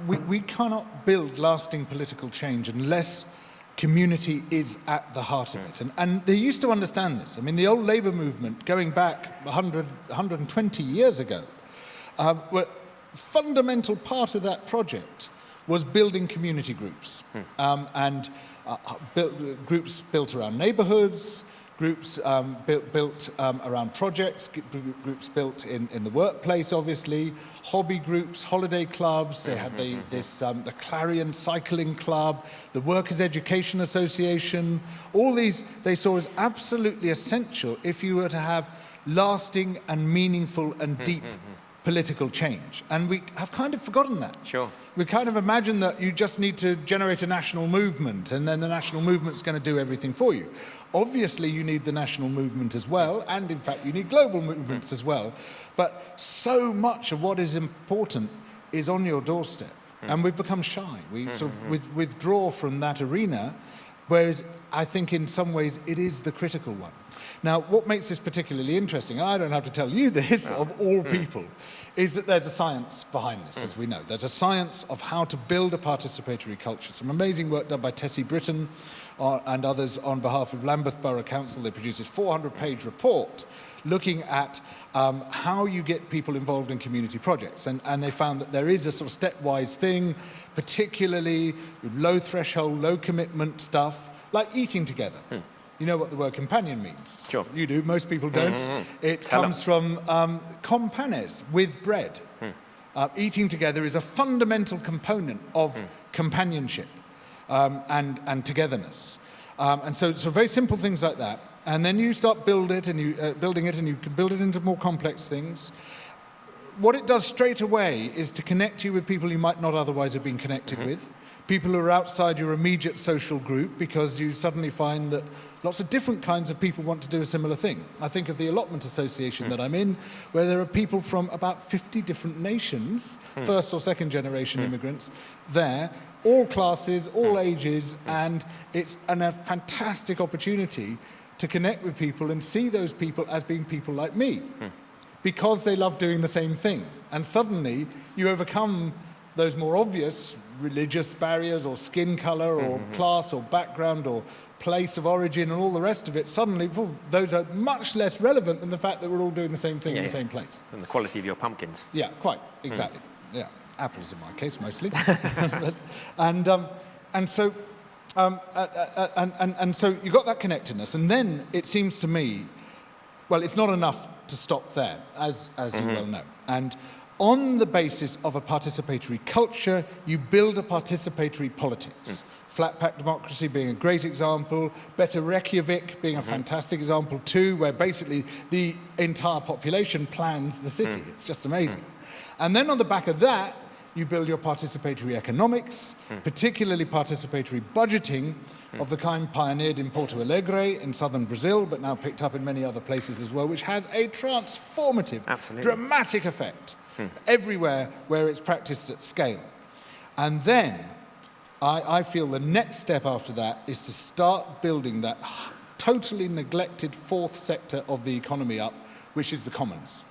we cannot build lasting political change unless community is at the heart of it. And they used to understand this. I mean, the old Labour movement, going back 120 years ago, were fundamental part of that project was building community groups. Groups built around neighbourhoods, groups built around projects, groups built in the workplace, obviously, hobby groups, holiday clubs. They had the Clarion Cycling Club, the Workers' Education Association. All these they saw as absolutely essential if you were to have lasting and meaningful and deep political change. And we have kind of forgotten that. Sure. We kind of imagine that you just need to generate a national movement and then the national movement's going to do everything for you. Obviously, you need the national movement as well, and in fact, you need global movements as well. But so much of what is important is on your doorstep, and we've become shy. We sort of withdraw from that arena, whereas I think in some ways it is the critical one. Now, what makes this particularly interesting, and I don't have to tell you this, of all people, is that there's a science behind this, as we know. There's a science of how to build a participatory culture. Some amazing work done by Tessie Britton and others on behalf of Lambeth Borough Council. They produced this 400-page report looking at how you get people involved in community projects. And they found that there is a sort of stepwise thing, particularly with low threshold, low commitment stuff, like eating together. You know what the word companion means? Sure. You do, most people don't. It comes from companes, with bread. Eating together is a fundamental component of companionship and togetherness. And so very simple things like that. And then you start building it and you can build it into more complex things. What it does straight away is to connect you with people you might not otherwise have been connected with. People who are outside your immediate social group, because you suddenly find that lots of different kinds of people want to do a similar thing. I think of the allotment association that I'm in, where there are people from about 50 different nations, first or second generation immigrants there, all classes, all ages, and it's a fantastic opportunity to connect with people and see those people as being people like me, because they love doing the same thing. And suddenly you overcome those more obvious religious barriers or skin color or class or background or place of origin and all the rest of it. Suddenly, those are much less relevant than the fact that we're all doing the same thing in the same place. And the quality of your pumpkins. Yeah, quite, exactly. Yeah, apples in my case mostly. And so you got that connectedness, and then it seems to me, well, it's not enough to stop there, as you well know. And on the basis of a participatory culture, you build a participatory politics. Flat pack democracy being a great example, Better Reykjavik being a fantastic example too, where basically the entire population plans the city. It's just amazing. And then on the back of that, you build your participatory economics, particularly participatory budgeting of the kind pioneered in Porto Alegre in southern Brazil, but now picked up in many other places as well, which has a transformative, dramatic effect everywhere where it's practiced at scale. And then I feel the next step after that is to start building that totally neglected fourth sector of the economy up, which is the commons.